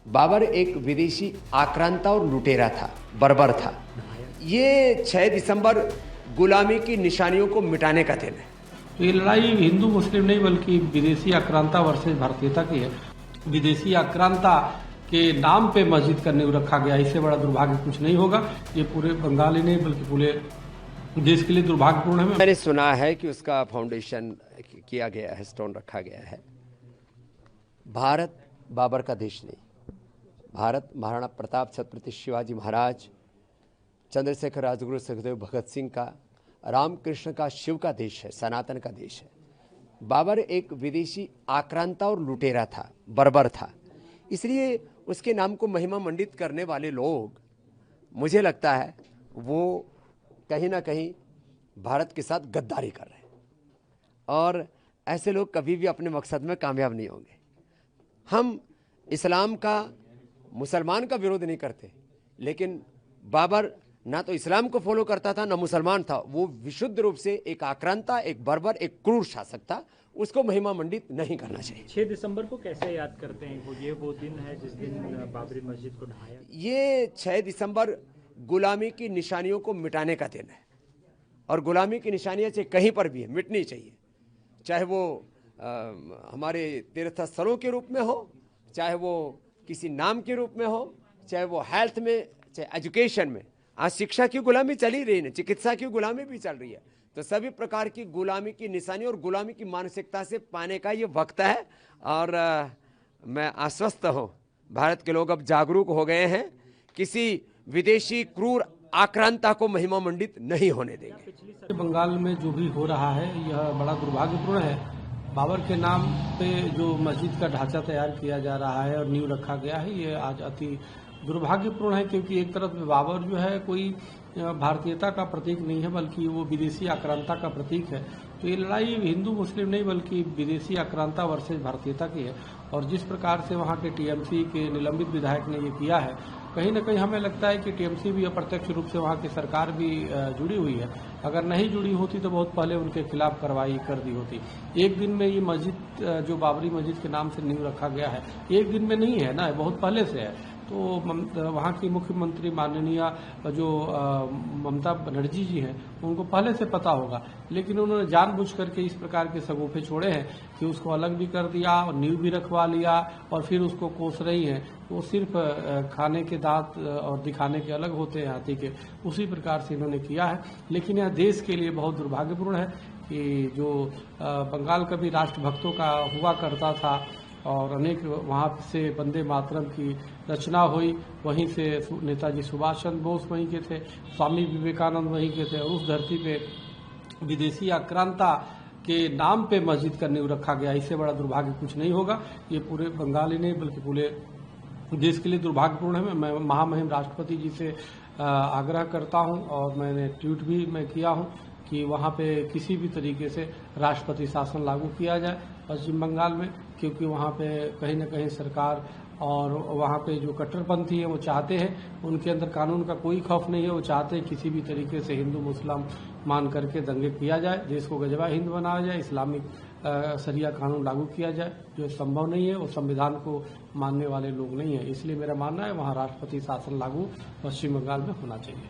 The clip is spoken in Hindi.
बाबर एक विदेशी आक्रांता और लुटेरा था, बर्बर था। ये 6 दिसंबर गुलामी की निशानियों को मिटाने का दिन है। तो ये लड़ाई हिंदू मुस्लिम नहीं बल्कि विदेशी आक्रांता वर्सेस भारतीयता की है। विदेशी आक्रांता के नाम पे मस्जिद का नींव रखा गया, इससे बड़ा दुर्भाग्य कुछ नहीं होगा। ये पूरे बंगाल ही नहीं बल्कि पूरे देश के लिए दुर्भाग्यपूर्ण है। मैंने सुना है कि उसका फाउंडेशन किया गया है, स्टोन रखा गया है। भारत बाबर का देश नहीं, भारत महाराणा प्रताप, छत्रपति शिवाजी महाराज, चंद्रशेखर, राजगुरु, सुखदेव, भगत सिंह का, रामकृष्ण का, शिव का देश है, सनातन का देश है। बाबर एक विदेशी आक्रांता और लुटेरा था, बर्बर था। इसलिए उसके नाम को महिमा मंडित करने वाले लोग, मुझे लगता है वो कहीं ना कहीं भारत के साथ गद्दारी कर रहे हैं, और ऐसे लोग कभी भी अपने मकसद में कामयाब नहीं होंगे। हम इस्लाम का, मुसलमान का विरोध नहीं करते, लेकिन बाबर ना तो इस्लाम को फॉलो करता था ना मुसलमान था। वो विशुद्ध रूप से एक आक्रांता, एक बर्बर, एक क्रूर शासक था। उसको महिमा मंडित नहीं करना चाहिए। 6 दिसंबर को कैसे याद करते हैं? वो दिन है जिस दिन बाबरी मस्जिद को ढहाया। ये 6 दिसंबर गुलामी की निशानियों को मिटाने का दिन है, और गुलामी की निशानियां चाहे कहीं पर भी है, मिटनी चाहिए। चाहे वो हमारे तीर्थ स्थलों के रूप में हो, चाहे वो किसी नाम के रूप में हो, चाहे वो हेल्थ में, चाहे एजुकेशन में। आज शिक्षा की गुलामी चल ही रही है, चिकित्सा की गुलामी भी चल रही है। तो सभी प्रकार की गुलामी की निशानी और गुलामी की मानसिकता से पाने का ये वक्त है। और मैं आश्वस्त हूँ, भारत के लोग अब जागरूक हो गए हैं। किसी विदेशी क्रूर आक्रांता को महिमा मंडित नहीं होने देंगे। बंगाल में जो भी हो रहा है यह बड़ा दुर्भाग्यपूर्ण है। बाबर के नाम पे जो मस्जिद का ढांचा तैयार किया जा रहा है और नींव रखा गया है, ये आज अति दुर्भाग्यपूर्ण है, क्योंकि एक तरफ बाबर जो है कोई भारतीयता का प्रतीक नहीं है बल्कि वो विदेशी आक्रांता का प्रतीक है। तो ये लड़ाई हिंदू मुस्लिम नहीं बल्कि विदेशी आक्रांता वर्सेस भारतीयता की है। और जिस प्रकार से वहाँ के टीएमसी के निलंबित विधायक ने ये किया है, कहीं ना कहीं हमें लगता है कि टीएमसी भी अप्रत्यक्ष रूप से वहाँ की सरकार भी जुड़ी हुई है। अगर नहीं जुड़ी होती तो बहुत पहले उनके खिलाफ कार्रवाई कर दी होती। एक दिन में ये मस्जिद जो बाबरी मस्जिद के नाम से नींव रखा गया है, एक दिन में नहीं है ना, बहुत पहले से है। तो वहाँ की मुख्यमंत्री माननीय जो ममता बनर्जी जी हैं, उनको पहले से पता होगा, लेकिन उन्होंने जानबूझ करके इस प्रकार के सगोफे छोड़े हैं कि उसको अलग भी कर दिया और नींव भी रखवा लिया और फिर उसको कोस रही हैं। वो सिर्फ खाने के दांत और दिखाने के अलग होते हैं हाथी के, उसी प्रकार से इन्होंने किया है। लेकिन यह देश के लिए बहुत दुर्भाग्यपूर्ण है कि जो बंगाल कभी राष्ट्रभक्तों का हुआ करता था और अनेक वहाँ से वंदे मातरम की रचना हुई, वहीं से नेताजी सुभाष चंद्र बोस वहीं के थे, स्वामी विवेकानंद वहीं के थे, और उस धरती पे विदेशी आक्रांता के नाम पे मस्जिद का नींव रखा गया, इससे बड़ा दुर्भाग्य कुछ नहीं होगा। ये पूरे बंगाल ही नहीं बल्कि पूरे देश के लिए दुर्भाग्यपूर्ण है। मैं महामहिम राष्ट्रपति जी से आग्रह करता हूं, और मैंने ट्वीट भी मैं किया हूं कि वहां पे किसी भी तरीके से राष्ट्रपति शासन लागू किया जाए पश्चिम बंगाल में, क्योंकि वहां पे कहीं न कहीं सरकार और वहां पे जो कट्टरपंथी है वो चाहते हैं, उनके अंदर कानून का कोई खौफ नहीं है। वो चाहते हैं किसी भी तरीके से हिंदू मुस्लिम मान करके दंगे किया जाए, देश को गजबा हिंद बनाया जाए, इस्लामिक शरिया कानून लागू किया जाए, जो संभव नहीं है। वो संविधान को मानने वाले लोग नहीं है। इसलिए मेरा मानना है वहाँ राष्ट्रपति शासन लागू पश्चिम बंगाल में होना चाहिए।